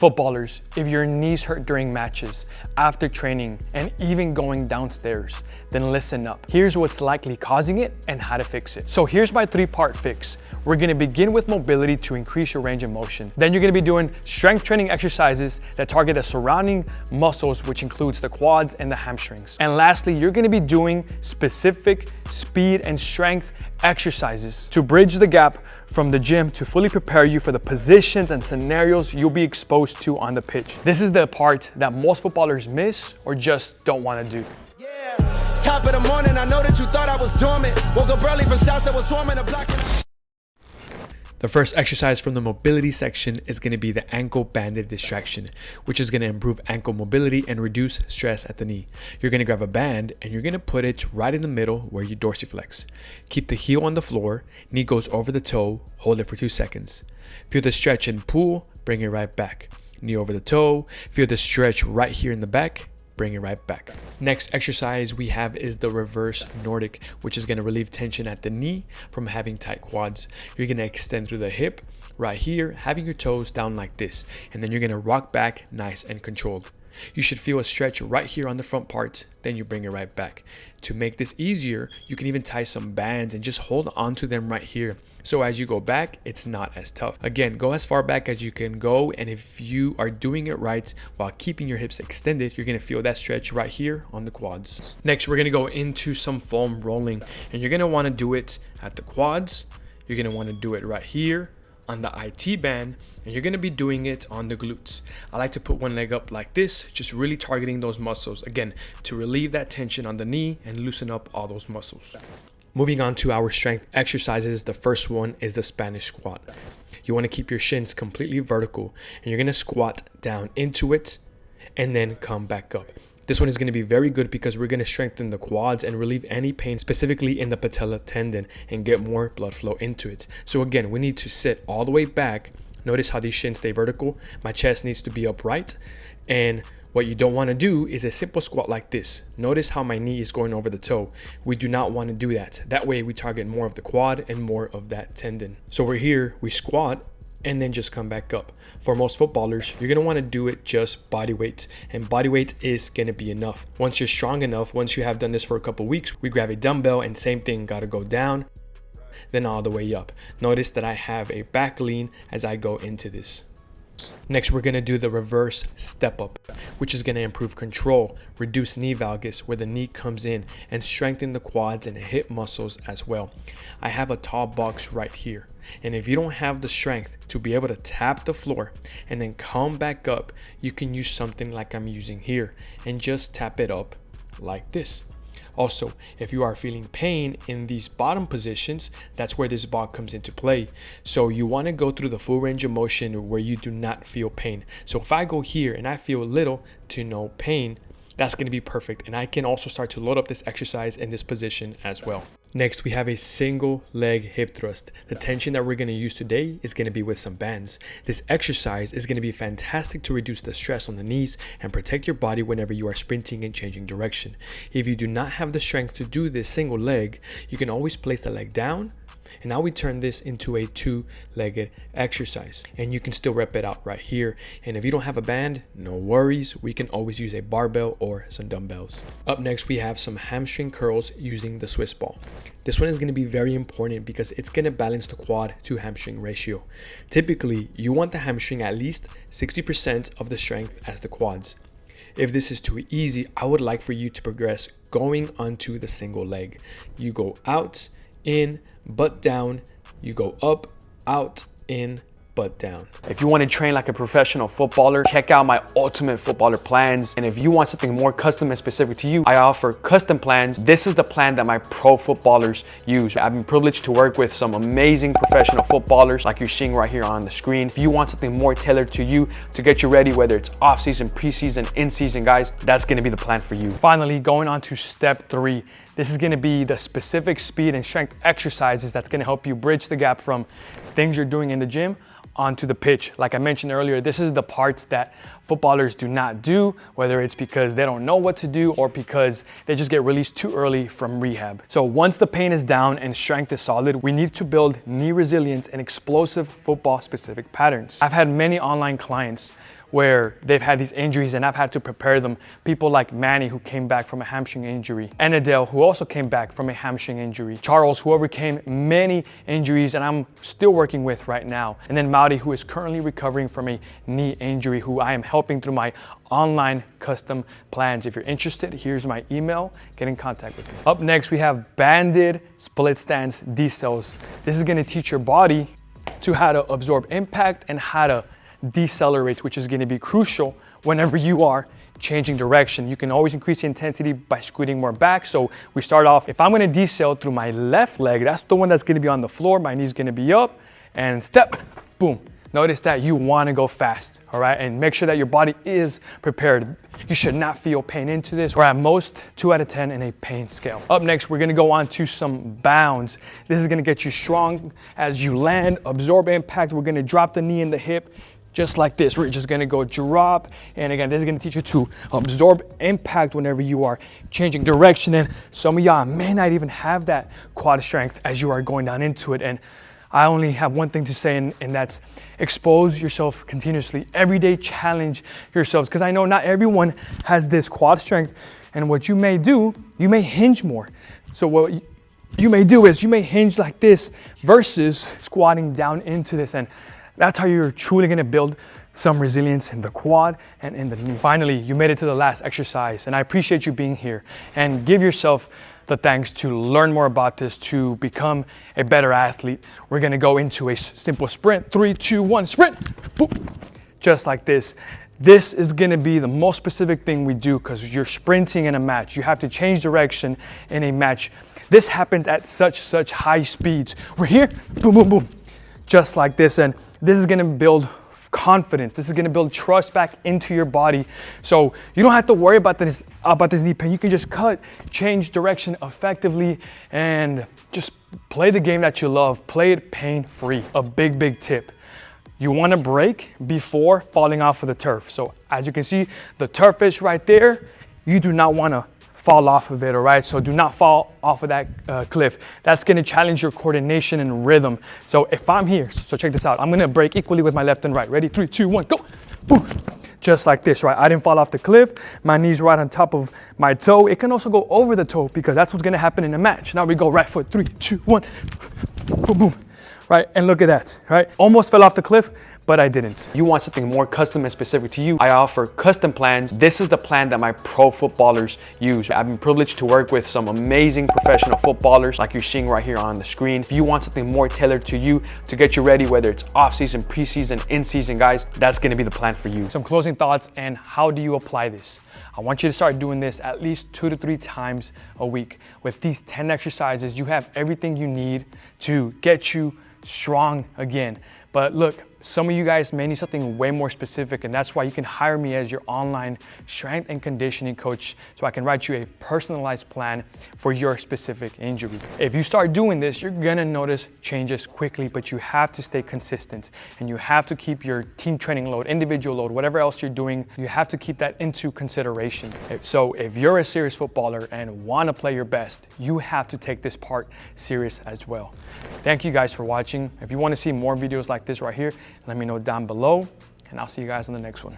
Footballers, if your knees hurt during matches, after training, and even going downstairs, then listen up. Here's what's likely causing it and how to fix it. So here's my 3-part fix. We're gonna begin with mobility to increase your range of motion. Then you're gonna be doing strength training exercises that target the surrounding muscles, which includes the quads and the hamstrings. And lastly, you're gonna be doing specific speed and strength exercises to bridge the gap from the gym to fully prepare you for the positions and scenarios you'll be exposed to on the pitch. This is the part that most footballers miss or just don't want to do. Yeah. Top of the morning, I know that you thought I was dormant. Woke up early from shots that was swarming the block. The first exercise from the mobility section is going to be the ankle banded distraction, which is going to improve ankle mobility and reduce stress at the knee. You're going to grab a band and you're going to put it right in the middle where you dorsiflex. Keep the heel on the floor, knee goes over the toe, hold it for 2 seconds. Feel the stretch and pull, bring it right back. Knee over the toe, feel the stretch right here in the back, bring it right back. Next exercise we have is the reverse Nordic, which is going to relieve tension at the knee from having tight quads. You're going to extend through the hip right here, having your toes down like this, and then you're going to rock back nice and controlled. You should feel a stretch right here on the front part, then you bring it right back. To make this easier, you can even tie some bands and just hold on to them right here. So as you go back, it's not as tough. Again, go as far back as you can go, and if you are doing it right while keeping your hips extended, you're gonna feel that stretch right here on the quads. Next, we're gonna go into some foam rolling, and you're gonna wanna do it at the quads. You're gonna wanna do it right here on the IT band, and you're going to be doing it on the glutes. I like to put one leg up like this, just really targeting those muscles, again, to relieve that tension on the knee and loosen up all those muscles. Moving on to our strength exercises, the first one is the Spanish squat. You want to keep your shins completely vertical, and you're going to squat down into it and then come back up. This one is going to be very good because we're going to strengthen the quads and relieve any pain, specifically in the patella tendon, and get more blood flow into it. So again, we need to sit all the way back. Notice how these shins stay vertical. My chest needs to be upright. And what you don't want to do is a simple squat like this. Notice how my knee is going over the toe. We do not want to do that. That way we target more of the quad and more of that tendon. So we're here, we squat, and then just come back up. For most footballers, you're gonna wanna do it just body weight, and body weight is gonna be enough. Once you're strong enough, once you have done this for a couple weeks, we grab a dumbbell and same thing, gotta go down, then all the way up. Notice that I have a back lean as I go into this. Next, we're gonna do the reverse step up, which is gonna improve control, reduce knee valgus where the knee comes in, and strengthen the quads and hip muscles as well. I have a tall box right here, and if you don't have the strength to be able to tap the floor and then come back up, you can use something like I'm using here and just tap it up like this. Also, if you are feeling pain in these bottom positions, that's where this bar comes into play. So you want to go through the full range of motion where you do not feel pain. So if I go here and I feel little to no pain, that's going to be perfect. And I can also start to load up this exercise in this position as well. Next, we have a single leg hip thrust. The tension that we're going to use today is going to be with some bands. This exercise is going to be fantastic to reduce the stress on the knees and protect your body whenever you are sprinting and changing direction. If you do not have the strength to do this single leg, you can always place the leg down. And now we turn this into a 2-legged exercise, and you can still rep it out right here. And if you don't have a band, no worries, we can always use a barbell or some dumbbells. Up next, we have some hamstring curls using the Swiss ball. This one is going to be very important because it's going to balance the quad to hamstring ratio. Typically, you want the hamstring at least 60% of the strength as the quads. If this is too easy, I would like for you to progress going onto the single leg. You go out, in, butt down, you go up, out, in, butt down. If you want to train like a professional footballer, check out my Ultimate Footballer plans. And if you want something more custom and specific to you, I offer custom plans. This is the plan that my pro footballers use. I've been privileged to work with some amazing professional footballers like you're seeing right here on the screen. If you want something more tailored to you to get you ready, whether it's off season, preseason, in season, guys, that's going to be the plan for you. Finally, going on to step 3. This is going to be the specific speed and strength exercises that's going to help you bridge the gap from things you're doing in the gym onto the pitch. Like I mentioned earlier, this is the parts that footballers do not do, whether it's because they don't know what to do or because they just get released too early from rehab. So once the pain is down and strength is solid, we need to build knee resilience and explosive football specific patterns. I've had many online clients where they've had these injuries and I've had to prepare them. People like Manny, who came back from a hamstring injury, and Adele, who also came back from a hamstring injury, Charles, who overcame many injuries and I'm still working with right now, and then Maudi, who is currently recovering from a knee injury, who I am helping through my online custom plans. If you're interested, here's my email. Get in contact with me. Up next, we have banded split stance decels. This is going to teach your body to how to absorb impact and how to decelerate, which is going to be crucial whenever you are changing direction. You can always increase the intensity by scooting more back. So we start off, if I'm going to decel through my left leg, that's the one that's going to be on the floor. My knee's going to be up and step, boom. Notice that you want to go fast, all right? And make sure that your body is prepared. You should not feel pain into this, or at most 2 out of 10 in a pain scale. Up next, we're going to go on to some bounds. This is going to get you strong as you land, absorb impact. We're going to drop the knee in the hip, just like this. We're just going to go drop. And again, this is going to teach you to absorb impact whenever you are changing direction. And some of y'all may not even have that quad strength as you are going down into it. And I only have one thing to say, and that's expose yourself continuously. Every day, challenge yourselves, because I know not everyone has this quad strength. And what you may do, you may hinge more. So what you may do is you may hinge like this versus squatting down into this. And that's how you're truly going to build some resilience in the quad and in the knee. Finally, you made it to the last exercise, and I appreciate you being here. And give yourself the thanks to learn more about this, to become a better athlete. We're going to go into a simple sprint. 3, 2, 1, sprint. Boop. Just like this. This is going to be the most specific thing we do because you're sprinting in a match. You have to change direction in a match. This happens at such high speeds. We're here, boom, boom, boom. Just like this. And this is going to build confidence. This is going to build trust back into your body. So you don't have to worry about this knee pain. You can just cut, change direction effectively, and just play the game that you love. Play it pain-free. A big tip. You want to break before falling off of the turf. So as you can see, the turf is right there. You do not want to fall off of it, all right? So do not fall off of that cliff. That's gonna challenge your coordination and rhythm. So if I'm here, so check this out. I'm gonna break equally with my left and right. Ready? 3, 2, 1, go. Boom. Just like this, right? I didn't fall off the cliff. My knee's right on top of my toe. It can also go over the toe because that's what's gonna happen in a match. Now we go right foot, 3, 2, 1, boom, boom. Right, and look at that, right? Almost fell off the cliff, but I didn't. You want something more custom and specific to you, I offer custom plans. This is the plan that my pro footballers use. I've been privileged to work with some amazing professional footballers like you're seeing right here on the screen. If you want something more tailored to you to get you ready, whether it's off season, preseason, in season, guys, that's gonna be the plan for you. Some closing thoughts and how do you apply this? I want you to start doing this at least 2 to 3 times a week. With these 10 exercises, you have everything you need to get you strong again. But look, some of you guys may need something way more specific, and that's why you can hire me as your online strength and conditioning coach so I can write you a personalized plan for your specific injury. If you start doing this, you're gonna notice changes quickly, but you have to stay consistent and you have to keep your team training load, individual load, whatever else you're doing, you have to keep that into consideration. So if you're a serious footballer and wanna play your best, you have to take this part serious as well. Thank you guys for watching. If you wanna see more videos like this right here, let me know down below, and I'll see you guys on the next one.